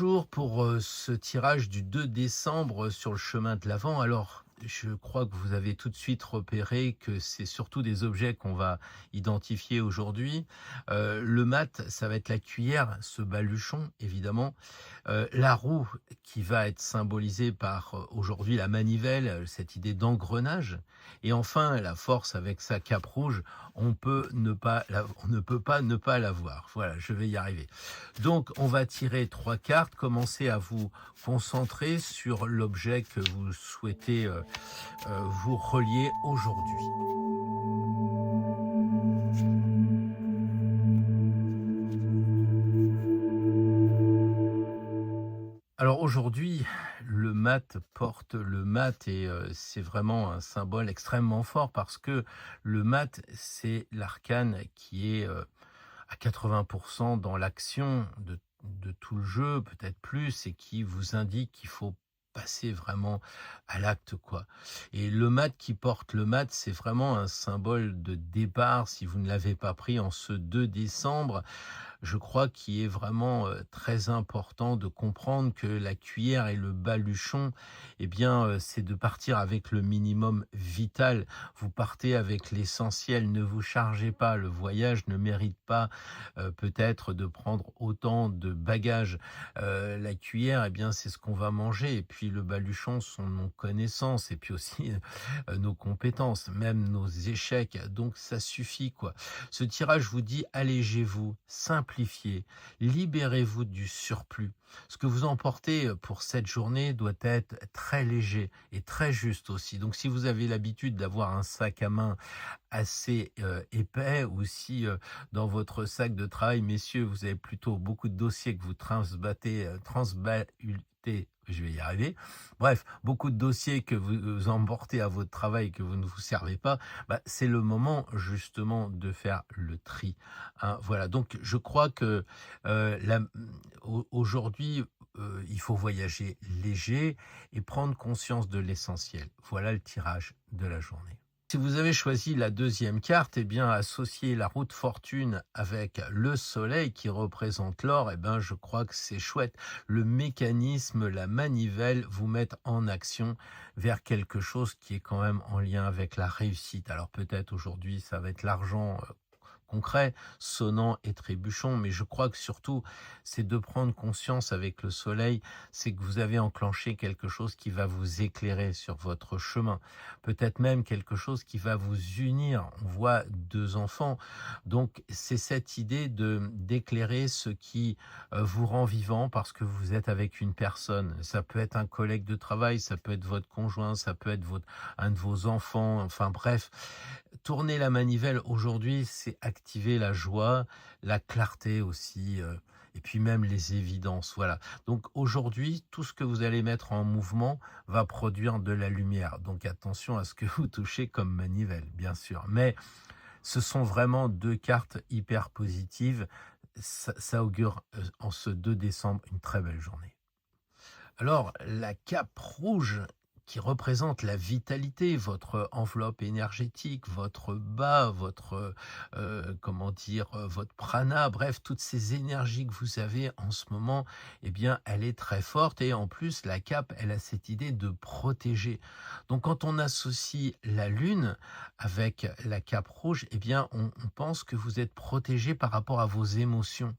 Bonjour pour ce tirage du 2 décembre sur le chemin de l'Avent. Alors, je crois que vous avez tout de suite repéré que c'est surtout des objets qu'on va identifier aujourd'hui. Le mat, ça va être la cuillère, ce baluchon, évidemment. La roue qui va être symbolisée par aujourd'hui la manivelle, cette idée d'engrenage. Et enfin, la force avec sa cape rouge, on ne peut pas ne pas la voir. Voilà, je vais y arriver. Donc, on va tirer 3 cartes, commencer à vous concentrer sur l'objet que vous souhaitez vous relier aujourd'hui. Alors aujourd'hui, le mat porte le mat et c'est vraiment un symbole extrêmement fort parce que le mat, c'est l'arcane qui est à 80 dans l'action de tout le jeu, peut-être plus, et qui vous indique qu'il faut passer vraiment à l'acte, quoi. Et le mat qui porte le mat, c'est vraiment un symbole de départ, si vous ne l'avez pas pris en ce 2 décembre. Je crois qu'il est vraiment, très important de comprendre que la cuillère et le baluchon, eh bien, c'est de partir avec le minimum vital. Vous partez avec l'essentiel, ne vous chargez pas. Le voyage ne mérite pas, peut-être de prendre autant de bagages. La cuillère, eh bien, c'est ce qu'on va manger et puis le baluchon sont nos connaissances et puis aussi, nos compétences, même nos échecs. Donc ça suffit, quoi. Ce tirage vous dit: allégez-vous, simplifiez, libérez-vous du surplus. Ce que vous emportez pour cette journée doit être très léger et très juste aussi. Donc si vous avez l'habitude d'avoir un sac à main assez épais, ou si dans votre sac de travail, messieurs, vous avez plutôt beaucoup de dossiers que vous transbalutez, je vais y arriver. Bref, beaucoup de dossiers que vous emportez à votre travail et que vous ne vous servez pas, bah, c'est le moment justement de faire le tri, hein. Voilà, donc je crois que aujourd'hui, il faut voyager léger et prendre conscience de l'essentiel. Voilà le tirage de la journée. Si vous avez choisi la deuxième carte, eh bien, associer la roue de fortune avec le soleil qui représente l'or, eh ben, je crois que c'est chouette. Le mécanisme, la manivelle vous mettent en action vers quelque chose qui est quand même en lien avec la réussite. Alors peut-être aujourd'hui, ça va être l'argent concret, sonnant et trébuchant, mais je crois que surtout, c'est de prendre conscience avec le soleil, c'est que vous avez enclenché quelque chose qui va vous éclairer sur votre chemin. Peut-être même quelque chose qui va vous unir. On voit 2 enfants, donc c'est cette idée de d'éclairer ce qui vous rend vivant parce que vous êtes avec une personne. Ça peut être un collègue de travail, ça peut être votre conjoint, ça peut être un de vos enfants, enfin bref. Tourner la manivelle aujourd'hui, c'est activer la joie, la clarté aussi, et puis même les évidences, voilà. Donc aujourd'hui, tout ce que vous allez mettre en mouvement va produire de la lumière. Donc attention à ce que vous touchez comme manivelle, bien sûr. Mais ce sont vraiment 2 cartes hyper positives. Ça augure, en ce 2 décembre, une très belle journée. Alors, la cape rouge qui représente la vitalité, votre enveloppe énergétique, votre bas, votre, comment dire? Votre prana, bref, toutes ces énergies que vous avez en ce moment, eh bien, elle est très forte et en plus, la cape, elle a cette idée de protéger. Donc quand on associe la lune avec la cape rouge, eh bien, on pense que vous êtes protégé par rapport à vos émotions.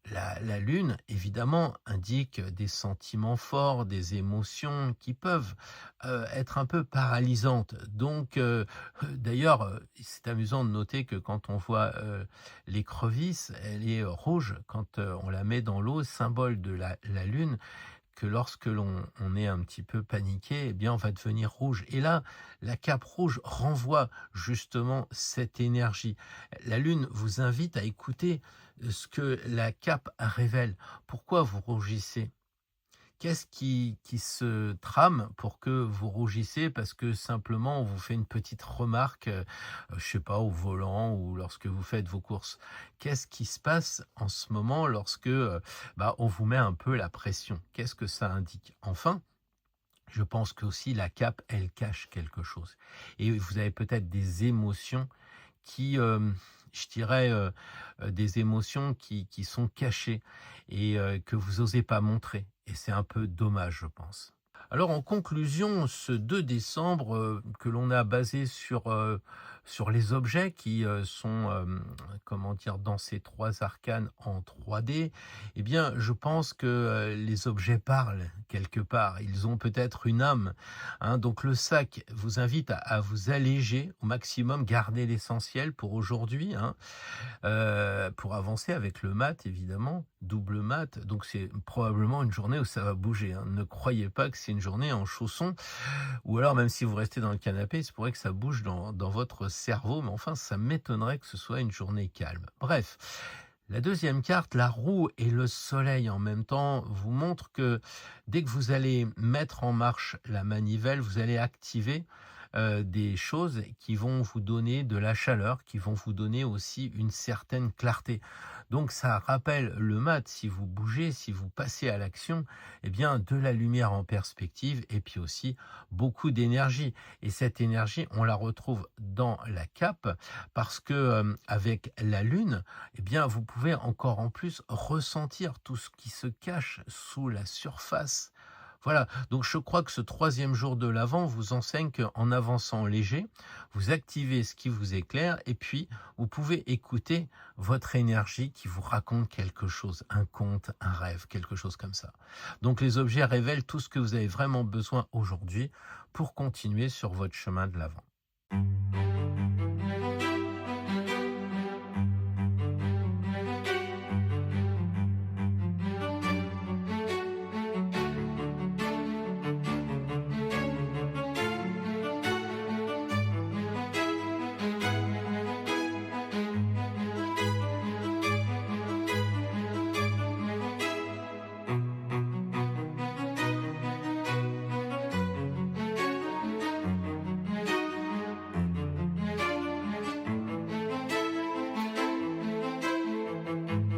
La lune, évidemment, indique des sentiments forts, des émotions qui peuvent, être un peu paralysantes. Donc, d'ailleurs, c'est amusant de noter que quand on voit, l'écrevisse, elle est rouge quand, on la met dans l'eau, symbole de la lune, que lorsque on est un petit peu paniqué, eh bien, on va devenir rouge. Et là, la cape rouge renvoie justement cette énergie. La lune vous invite à écouter ce que la cape révèle. Pourquoi vous rougissez? Qu'est-ce qui se trame pour que vous rougissez? Parce que simplement on vous fait une petite remarque, je sais pas, au volant ou lorsque vous faites vos courses. Qu'est-ce qui se passe en ce moment lorsque, bah, on vous met un peu la pression? Qu'est-ce que ça indique? Enfin, je pense qu'aussi la cape, elle cache quelque chose et vous avez peut-être des émotions qui, je dirais, des émotions qui sont cachées et que vous osez pas montrer et c'est un peu dommage, je pense. Alors en conclusion, ce 2 décembre, que l'on a basé sur les objets qui, sont, comment dire? Dans ces 3 arcanes en 3D, eh bien, je pense que, les objets parlent quelque part. Ils ont peut-être une âme, hein. Donc le sac vous invite à vous alléger au maximum, garder l'essentiel pour aujourd'hui, hein. Pour avancer avec le mat évidemment, double mat, donc c'est probablement une journée où ça va bouger, hein. Ne croyez pas que c'est une journée en chaussons ou alors même si vous restez dans le canapé, il se pourrait que ça bouge dans votre cerveau, mais enfin ça m'étonnerait que ce soit une journée calme. Bref, la deuxième carte, la roue et le soleil en même temps, vous montre que dès que vous allez mettre en marche la manivelle, vous allez activer des choses qui vont vous donner de la chaleur, qui vont vous donner aussi une certaine clarté. Donc ça rappelle le mat, si vous bougez, si vous passez à l'action, eh bien de la lumière en perspective et puis aussi beaucoup d'énergie. Et cette énergie, on la retrouve dans la cape parce que avec la lune, eh bien vous pouvez encore en plus ressentir tout ce qui se cache sous la surface. Voilà, donc je crois que ce troisième jour de l'Avent vous enseigne qu'en avançant léger, vous activez ce qui vous éclaire et puis vous pouvez écouter votre énergie qui vous raconte quelque chose, un conte, un rêve, quelque chose comme ça. Donc les objets révèlent tout ce que vous avez vraiment besoin aujourd'hui pour continuer sur votre chemin de l'Avent.